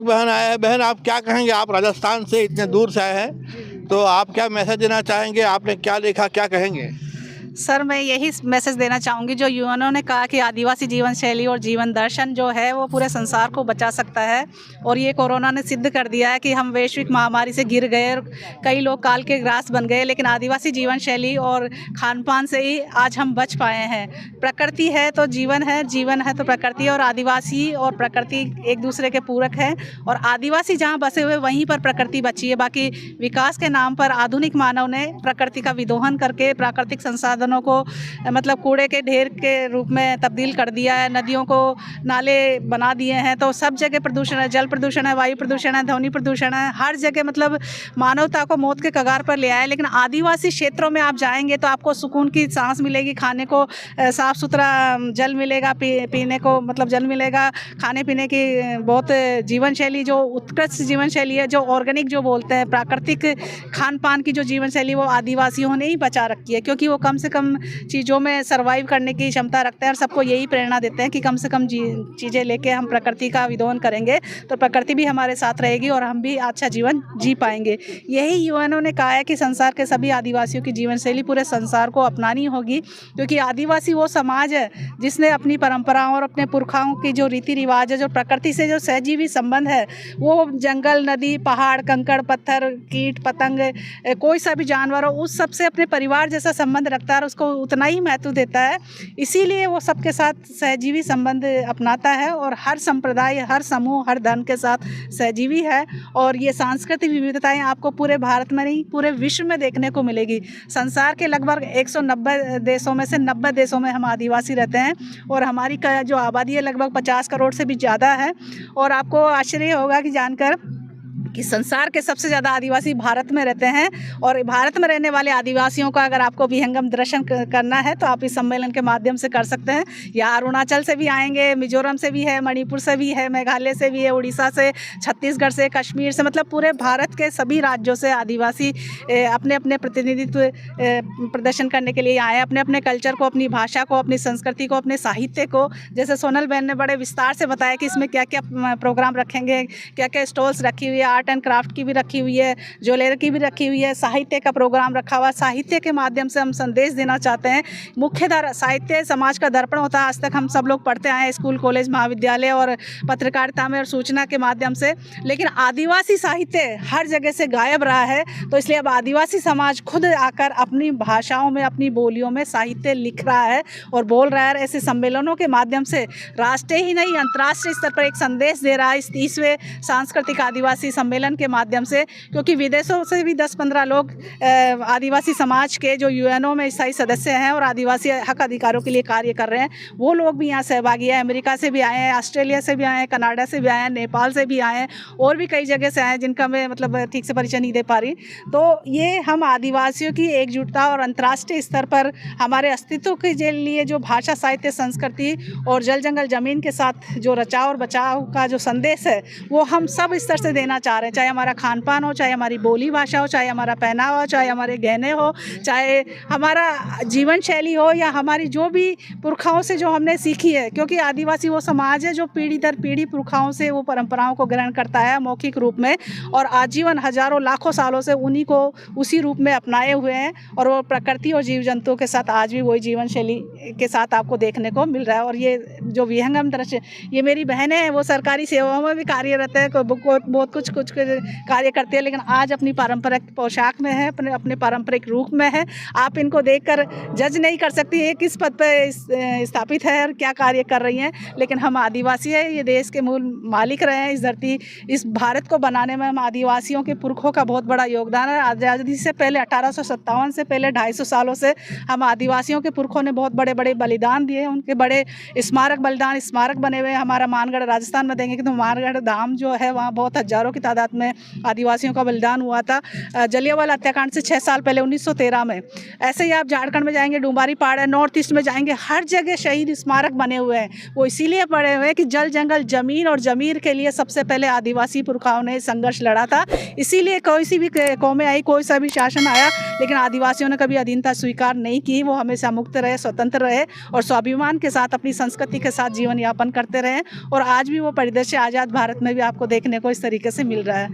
बहन आए हैं। बहन, आप क्या कहेंगे? आप राजस्थान से इतने दूर से आए हैं, तो आप क्या मैसेज देना चाहेंगे? आपने क्या देखा, क्या कहेंगे? सर, मैं यही मैसेज देना चाहूँगी, जो युवाओं ने कहा कि आदिवासी जीवन शैली और जीवन दर्शन जो है वो पूरे संसार को बचा सकता है। और ये कोरोना ने सिद्ध कर दिया है कि हम वैश्विक महामारी से घिर गए और कई लोग काल के ग्रास बन गए, लेकिन आदिवासी जीवन शैली और खान पान से ही आज हम बच पाए हैं। प्रकृति है तो जीवन है, जीवन है तो प्रकृति, और आदिवासी और प्रकृति एक दूसरे के पूरक हैं। और आदिवासी जहाँ बसे हुए वहीं पर प्रकृति बची है। बाकी विकास के नाम पर आधुनिक मानव ने प्रकृति का विदोहन करके प्राकृतिक संसाधनों को मतलब कूड़े के ढेर के रूप में तब्दील कर दिया है। नदियों को नाले बना दिए हैं, तो सब जगह प्रदूषण है। जल प्रदूषण है, वायु प्रदूषण है, ध्वनि प्रदूषण है, हर जगह मतलब मानवता को मौत के कगार पर ले आया है। लेकिन आदिवासी क्षेत्रों में आप जाएंगे तो आपको सुकून की सांस मिलेगी, खाने को साफ सुथरा जल मिलेगा, पीने को मतलब जल मिलेगा, खाने पीने की बहुत जीवन शैली जो उत्कृष्ट जीवन शैली है, जो ऑर्गेनिक जो बोलते हैं, प्राकृतिक खान पान की जो जीवन शैली वो आदिवासियों ने ही बचा रखी है, क्योंकि वो कम से कम चीज़ों में सर्वाइव करने की क्षमता रखते हैं और सबको यही प्रेरणा देते हैं कि कम से कम चीज़ें लेके हम प्रकृति का विदोहन करेंगे तो प्रकृति भी हमारे साथ रहेगी और हम भी अच्छा जीवन जी पाएंगे। यही युवाओं ने कहा है कि संसार के सभी आदिवासियों की जीवन शैली पूरे संसार को अपनानी होगी, क्योंकि आदिवासी वो समाज है जिसने अपनी परंपराओं और अपने पुरखाओं की जो रीति रिवाज है, जो प्रकृति से जो सहजीवी संबंध है, वो जंगल, नदी, पहाड़, कंकड़, पत्थर, कीट पतंग, कोई सा भी जानवर हो, उस सबसे अपने परिवार जैसा संबंध रखता है और उसको उतना ही महत्व देता है। इसीलिए वो सबके साथ सहजीवी संबंध अपनाता है और हर संप्रदाय, हर समूह, हर धर्म के साथ सहजीवी है। और ये सांस्कृतिक विविधताएं आपको पूरे भारत में नहीं पूरे विश्व में देखने को मिलेगी। संसार के लगभग 190 देशों में से 90 देशों में हम आदिवासी रहते हैं और हमारी जो आबादी है लगभग 50 करोड़ से भी ज़्यादा है। और आपको आश्चर्य होगा कि जानकर कि संसार के सबसे ज़्यादा आदिवासी भारत में रहते हैं। और भारत में रहने वाले आदिवासियों का अगर आपको विहंगम दर्शन करना है तो आप इस सम्मेलन के माध्यम से कर सकते हैं। या अरुणाचल से भी आएंगे, मिजोरम से भी है, मणिपुर से भी है, मेघालय से भी है, उड़ीसा से, छत्तीसगढ़ से, कश्मीर से, मतलब पूरे भारत के सभी राज्यों से आदिवासी अपने अपने प्रतिनिधित्व प्रदर्शन करने के लिए आए हैं। अपने अपने कल्चर को, अपनी भाषा को, अपनी संस्कृति को, अपने साहित्य को, जैसे सोनल बहन ने बड़े विस्तार से बताया कि इसमें क्या क्या प्रोग्राम रखेंगे, क्या क्या स्टॉल्स रखी हुई है, आर्ट एंड क्राफ्ट की भी रखी हुई है, ज्वेलरी की भी रखी हुई है, साहित्य का प्रोग्राम रखा हुआ है। साहित्य के माध्यम से हम संदेश देना चाहते हैं। मुख्यधारा साहित्य समाज का दर्पण होता है, आज तक हम सब लोग पढ़ते आए हैं स्कूल, कॉलेज, महाविद्यालय और पत्रकारिता में और सूचना के माध्यम से, लेकिन आदिवासी साहित्य हर जगह से गायब रहा है। तो इसलिए अब आदिवासी समाज खुद आकर अपनी भाषाओं में, अपनी बोलियों में साहित्य लिख रहा है और बोल रहा है। ऐसे सम्मेलनों के माध्यम से राष्ट्रीय ही नहीं अंतर्राष्ट्रीय स्तर पर एक संदेश दे रहा है इस 30वें सांस्कृतिक आदिवासी सम्मेलन के माध्यम से, क्योंकि विदेशों से भी 10-15 लोग आदिवासी समाज के जो यूएनओ में स्थायी सदस्य हैं और आदिवासी हक अधिकारों के लिए कार्य कर रहे हैं, वो लोग भी यहाँ सहभागी हैं। अमेरिका से भी आए हैं, ऑस्ट्रेलिया से भी आए हैं, कनाडा से भी आए हैं, नेपाल से भी आए हैं और भी कई जगह से आए हैं जिनका मैं मतलब ठीक से परिचय नहीं दे पा रही। तो ये हम आदिवासियों की एकजुटता और अंतर्राष्ट्रीय स्तर पर हमारे अस्तित्व के लिए जो भाषा, साहित्य, संस्कृति और जल जंगल ज़मीन के साथ जो रचाव और बचाव का जो संदेश है वो हम सब स्तर से देना चाह रहे हैं। चाहे हमारा खान पान हो, चाहे हमारी बोली भाषा हो, चाहे हमारा पहनावा हो, चाहे हमारे गहने हो, चाहे हमारा जीवन शैली हो, या हमारी जो भी पुरखाओं से जो हमने सीखी है, क्योंकि आदिवासी वो समाज है जो पीढ़ी दर पीढ़ी पुरखाओं से वो परंपराओं को ग्रहण करता है मौखिक रूप में और आजीवन हजारों लाखों सालों से उन्हीं को उसी रूप में अपनाए हुए हैं। और वो प्रकृति और जीव जंतुओं के साथ आज भी वही जीवन शैली के साथ आपको देखने को मिल रहा है। और ये जो विहंगम दृश्य, ये मेरी बहनें हैं, वो सरकारी सेवाओं में भी कार्यरत है, बहुत कुछ कार्य करती है, लेकिन आज अपनी पारंपरिक पोशाक में है, अपने पारंपरिक रूप में है। आप इनको देखकर जज नहीं कर सकती है किस पद पर स्थापित है और क्या कार्य कर रही हैं, लेकिन हम आदिवासी है, ये देश के मूल मालिक रहे हैं। इस धरती, इस भारत को बनाने में हम आदिवासियों के पुरखों का बहुत बड़ा योगदान है। आज़ादी से पहले 1857 से पहले 250 सालों से हम आदिवासियों के पुरखों ने बहुत बड़े बड़े बलिदान दिए, उनके बड़े स्मारक, बलिदान स्मारक बने हुए। हमारा मानगढ़ राजस्थान में देंगे कि तो मानगढ़ धाम जो है वहाँ बहुत हजारों की तादाद तादाद में आदिवासियों का बलिदान हुआ था जलियांवाला हत्याकांड से 6 साल पहले 1913 में। ऐसे ही आप झारखंड में जाएंगे, डुम्बारी पहाड़ है, नॉर्थ ईस्ट में जाएंगे, हर जगह शहीद स्मारक बने हुए हैं। वो इसीलिए पड़े हुए हैं कि जल जंगल जमीन और जमीर के लिए सबसे पहले आदिवासी पुरखाओं ने संघर्ष लड़ा था। इसीलिए कोई सी भी कौमें आई, कोई सा भी शासन आया, लेकिन आदिवासियों ने कभी अधीनता स्वीकार नहीं की। वो हमेशा मुक्त रहे, स्वतंत्र रहे और स्वाभिमान के साथ अपनी संस्कृति के साथ जीवन यापन करते रहे। और आज भी वो परिदृश्य आज़ाद भारत में भी आपको देखने को इस तरीके से मिल रहा है।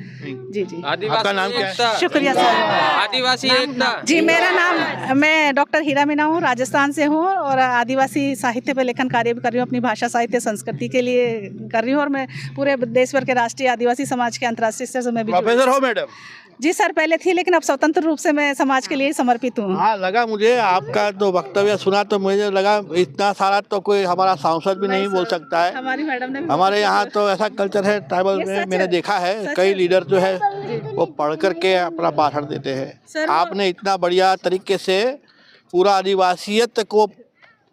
जी जी। आपका नाम क्या है? शुक्रिया सर। आदिवासी एकता। जी, मेरा नाम, मैं डॉक्टर हीरा मीना हूँ, राजस्थान से हूँ और आदिवासी साहित्य पर लेखन कार्य भी कर रही हूँ, अपनी भाषा साहित्य संस्कृति के लिए कर रही हूँ। और मैं पूरे देश भर के राष्ट्रीय आदिवासी समाज के अंतर्राष्ट्रीय स्तर से मैं भी प्रोफेसर हो मैडम? जी सर, पहले थी, लेकिन अब स्वतंत्र रूप से मैं समाज के लिए समर्पित हूँ। हाँ, लगा मुझे आपका तो वक्तव्य सुना तो मुझे लगा इतना सारा तो कोई हमारा सांसद भी नहीं बोल सकता है। हमारी मैडम ने भी हमारे यहाँ तो ऐसा कल्चर है ट्राइबल में, मैंने देखा है कई लीडर जो है वो पढ़ करके अपना भाषण देते हैं। आपने इतना बढ़िया तरीके से पूरा आदिवासियत को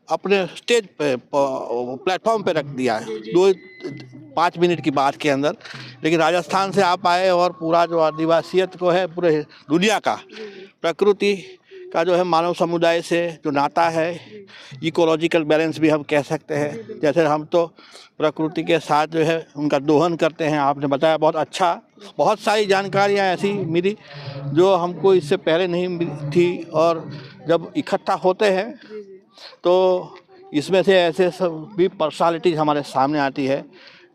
अपने स्टेज पे प्लेटफॉर्म पे रख दिया है 2-5 मिनट की बात के अंदर। लेकिन राजस्थान से आप आए और पूरा जो आदिवासियत को है पूरे दुनिया का, प्रकृति का जो है मानव समुदाय से जो नाता है, इकोलॉजिकल बैलेंस भी हम कह सकते हैं। जैसे हम तो प्रकृति के साथ जो है उनका दोहन करते हैं। आपने बताया बहुत अच्छा, बहुत सारी जानकारियाँ ऐसी मिली जो हमको इससे पहले नहीं मिली थी। और जब इकट्ठा होते हैं तो इसमें से ऐसे सब भी पर्सनालिटीज़ हमारे सामने आती है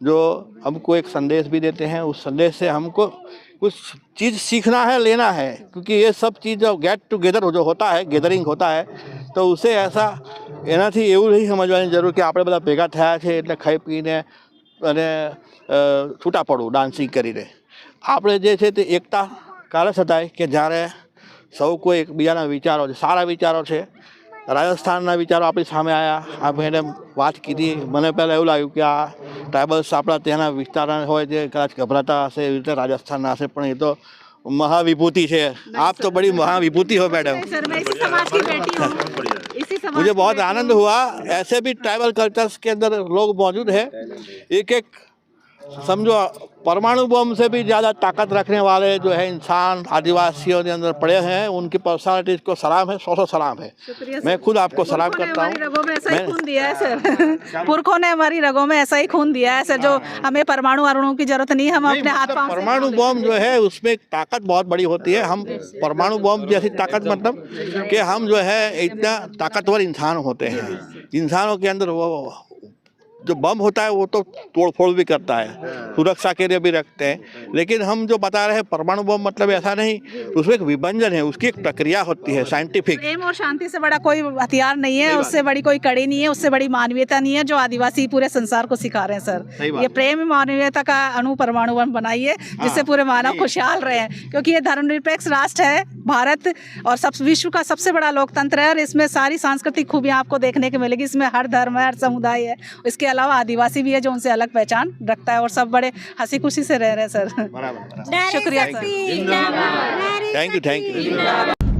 जो हमको एक संदेश भी देते हैं। उस संदेश से हमको कुछ चीज़ सीखना है, लेना है, क्योंकि ये सब चीज़ जो गेट टुगेदर जो होता है, गैदरिंग होता है, तो उसे ऐसा એનાથી એવું નહીં સમજવાની જરૂર કે આપણે બધા ભેગા થયા છે એટલે ખાઈ પીને અને છૂટા પડવું ડાન્સિંગ કરીને. આપણે જે છે તે એકતા કાલે થતાય કે જ્યારે સૌ કોઈ એકબીજાના વિચારો છે, સારા વિચારો છે. રાજસ્થાનના વિચારો આપણી સામે આવ્યા. આ ભાઈને વાત કીધી, મને પહેલાં એવું લાગ્યું કે આ ટ્રાઇબલ્સ આપણા ત્યાંના વિસ્તારના હોય જે કદાચ ગભરાતા હશે, એવી રીતે રાજસ્થાનના હશે, પણ એ તો महाविभूति है. आप तो बड़ी महाविभूति हो मैडम. सर, मैं इसी समाज की बेटी हूँ, इसी समाज मुझे की बहुत बेटी आनंद हुआ. ऐसे भी ट्राइबल कल्चर्स के अंदर लोग मौजूद हैं. एक एक समझो परमाणु बम से भी ज़्यादा ताकत रखने वाले जो है इंसान आदिवासियों के अंदर पड़े हैं. उनकी पर्सनालिटीज को सलाम है, 100 सलाम है. शुक्रिया मैं खुद आपको सलाम करता हूँ. रगों में ऐसा ही खून दिया है सर. पुरखों ने हमारी रगों में ऐसा ही खून दिया है सर, जो हमें परमाणु अणुओं की जरूरत नहीं है. हम अपने हाथ पांव से परमाणु बम जो है उसमें ताकत बहुत बड़ी होती है. हम परमाणु बम जैसी ताकत मतलब कि हम जो है इतना ताकतवर इंसान होते हैं. इंसानों के अंदर वो जो बम होता है वो तो तोड़ फोड़ भी करता है, सुरक्षा के लिए भी रखते हैं. लेकिन हम जो बता रहे हैं परमाणु बम मतलब ऐसा नहीं, उसमें एक विभंजन है, उसकी एक प्रक्रिया होती है साइंटिफिक. प्रेम और शांति से बड़ा कोई हथियार नहीं है, उससे बड़ी कोई कड़ी नहीं है, उससे बड़ी मानवीयता नहीं है जो आदिवासी पूरे संसार को सिखा रहे हैं सर. ये प्रेम मानवीयता का अणु परमाणु बम बनाइए जिससे पूरे मानव खुशहाल रहे. क्योंकि ये धर्मनिरपेक्ष राष्ट्र है भारत और सब विश्व का सबसे बड़ा लोकतंत्र है. और इसमें सारी सांस्कृतिक खूबियाँ आपको देखने को मिलेगी. इसमें हर धर्म है, हर समुदाय है. इसके अलावा आदिवासी भी है जो उनसे अलग पहचान रखता है और सब बड़े हंसी खुशी से रह रहे हैं सर. शुक्रिया सर. Thank you.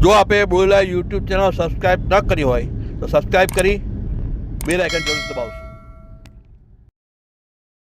जो आपे बोला यूट्यूब चैनल सब्सक्राइब न करी હોય તો સબસ્ક્રાઇબ કરી બેલ આઇકન જરૂર દબાવજો.